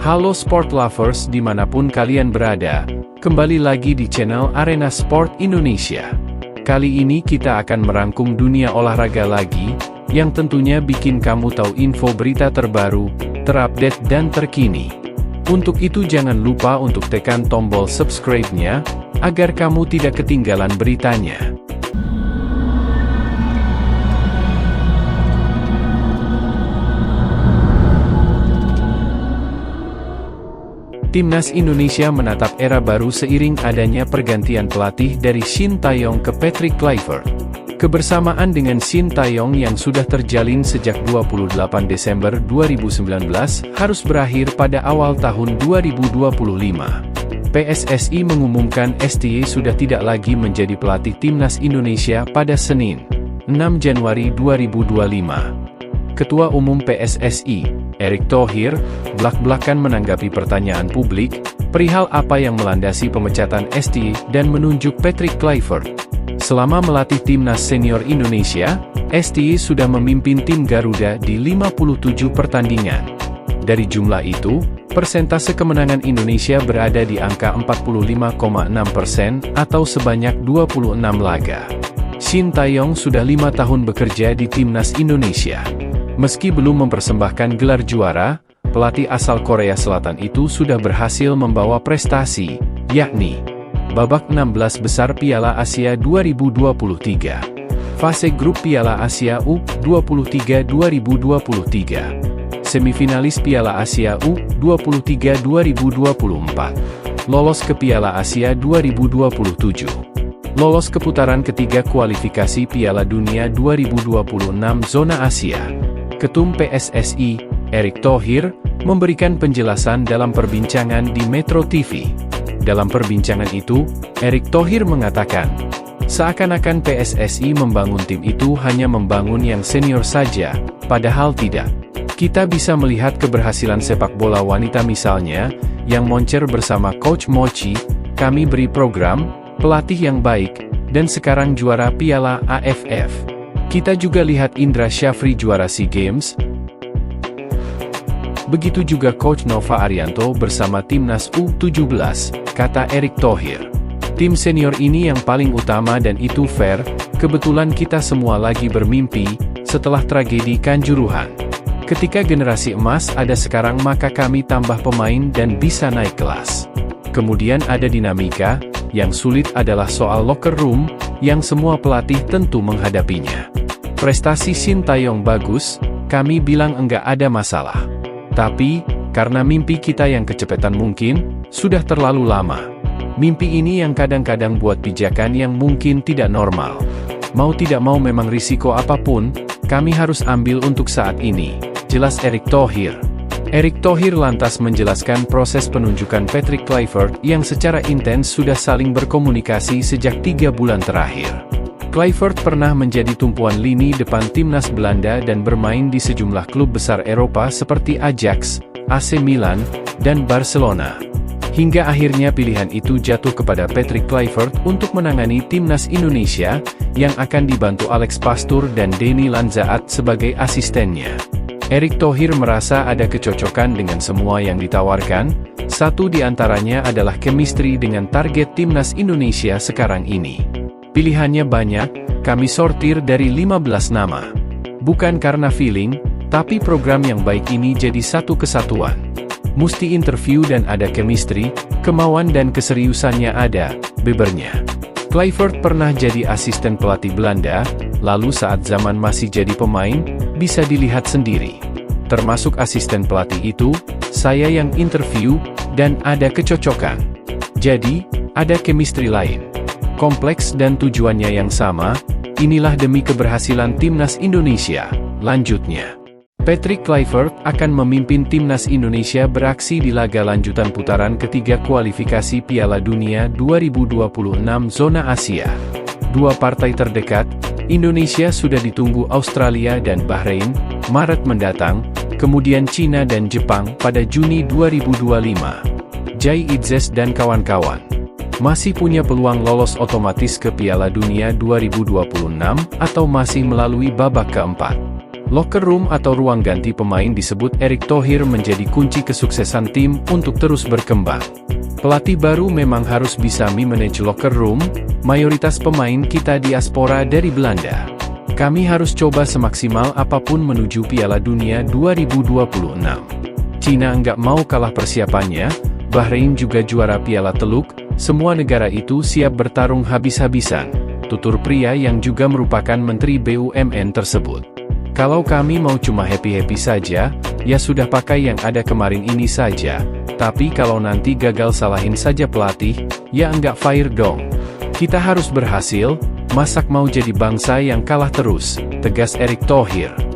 Halo sport lovers dimanapun kalian berada, kembali lagi di channel Arena Sport Indonesia. Kali ini kita akan merangkum dunia olahraga lagi, yang tentunya bikin kamu tahu info berita terbaru, terupdate dan terkini. Untuk itu jangan lupa untuk tekan tombol subscribe-nya, agar kamu tidak ketinggalan beritanya. Timnas Indonesia menatap era baru seiring adanya pergantian pelatih dari Shin Tae-yong ke Patrick Kluivert. Kebersamaan dengan Shin Tae-yong yang sudah terjalin sejak 28 Desember 2019 harus berakhir pada awal tahun 2025. PSSI mengumumkan STY sudah tidak lagi menjadi pelatih Timnas Indonesia pada Senin, 6 Januari 2025. Ketua Umum PSSI, Erick Thohir, blak-blakan menanggapi pertanyaan publik, perihal apa yang melandasi pemecatan STY dan menunjuk Patrick Kluivert. Selama melatih Timnas Senior Indonesia, STY sudah memimpin tim Garuda di 57 pertandingan. Dari jumlah itu, persentase kemenangan Indonesia berada di angka 45,6% atau sebanyak 26 laga. Shin Tae-yong sudah 5 tahun bekerja di Timnas Indonesia. Meski belum mempersembahkan gelar juara, pelatih asal Korea Selatan itu sudah berhasil membawa prestasi, yakni babak 16 besar Piala Asia 2023, fase grup Piala Asia U23 2023, semifinalis Piala Asia U23 2024, lolos ke Piala Asia 2027, lolos ke putaran ketiga kualifikasi Piala Dunia 2026 zona Asia. Ketum PSSI, Erick Thohir, memberikan penjelasan dalam perbincangan di Metro TV. Dalam perbincangan itu, Erick Thohir mengatakan, seakan-akan PSSI membangun tim itu hanya membangun yang senior saja, padahal tidak. Kita bisa melihat keberhasilan sepak bola wanita misalnya, yang moncer bersama Coach Mochi, kami beri program, pelatih yang baik, dan sekarang juara Piala AFF. Kita juga lihat Indra Syafri juara SEA Games. Begitu juga Coach Nova Arianto bersama Timnas U17, kata Erick Thohir. Tim senior ini yang paling utama dan itu fair, kebetulan kita semua lagi bermimpi, setelah tragedi Kanjuruhan. Ketika generasi emas ada sekarang maka kami tambah pemain dan bisa naik kelas. Kemudian ada dinamika, yang sulit adalah soal locker room, yang semua pelatih tentu menghadapinya. Prestasi Shin Tae-yong bagus, kami bilang enggak ada masalah. Tapi, karena mimpi kita yang kecepetan mungkin, sudah terlalu lama. Mimpi ini yang kadang-kadang buat pijakan yang mungkin tidak normal. Mau tidak mau memang risiko apapun, kami harus ambil untuk saat ini, jelas Erick Thohir. Erick Thohir lantas menjelaskan proses penunjukan Patrick Kluivert yang secara intens sudah saling berkomunikasi sejak 3 bulan terakhir. Kluivert pernah menjadi tumpuan lini depan Timnas Belanda dan bermain di sejumlah klub besar Eropa seperti Ajax, AC Milan, dan Barcelona. Hingga akhirnya pilihan itu jatuh kepada Patrick Kluivert untuk menangani Timnas Indonesia, yang akan dibantu Alex Pastur dan Denny Lanzaat sebagai asistennya. Erick Thohir merasa ada kecocokan dengan semua yang ditawarkan, satu di antaranya adalah chemistry dengan target Timnas Indonesia sekarang ini. Pilihannya banyak, kami sortir dari 15 nama. Bukan karena feeling, tapi program yang baik ini jadi satu kesatuan. Musti interview dan ada chemistry, kemauan dan keseriusannya ada, bebernya. Kluivert pernah jadi asisten pelatih Belanda, lalu saat zaman masih jadi pemain, bisa dilihat sendiri. Termasuk asisten pelatih itu, saya yang interview, dan ada kecocokan. Jadi, ada chemistry lain. Kompleks dan tujuannya yang sama, inilah demi keberhasilan Timnas Indonesia, lanjutnya. Patrick Kluivert akan memimpin Timnas Indonesia beraksi di laga lanjutan putaran ketiga kualifikasi Piala Dunia 2026 zona Asia. Dua partai terdekat, Indonesia sudah ditunggu Australia dan Bahrain, Maret mendatang, kemudian Cina dan Jepang pada Juni 2025. Jai Itzes dan kawan-kawan masih punya peluang lolos otomatis ke Piala Dunia 2026 atau masih melalui babak keempat. Locker room atau ruang ganti pemain disebut Erick Thohir menjadi kunci kesuksesan tim untuk terus berkembang. Pelatih baru memang harus bisa manage locker room, mayoritas pemain kita diaspora dari Belanda. Kami harus coba semaksimal apapun menuju Piala Dunia 2026. Cina nggak mau kalah persiapannya, Bahrain juga juara Piala Teluk, semua negara itu siap bertarung habis-habisan, tutur pria yang juga merupakan Menteri BUMN tersebut. Kalau kami mau cuma happy-happy saja, ya sudah pakai yang ada kemarin ini saja. Tapi kalau nanti gagal salahin saja pelatih, ya enggak fire dong. Kita harus berhasil, masak mau jadi bangsa yang kalah terus, tegas Erick Thohir.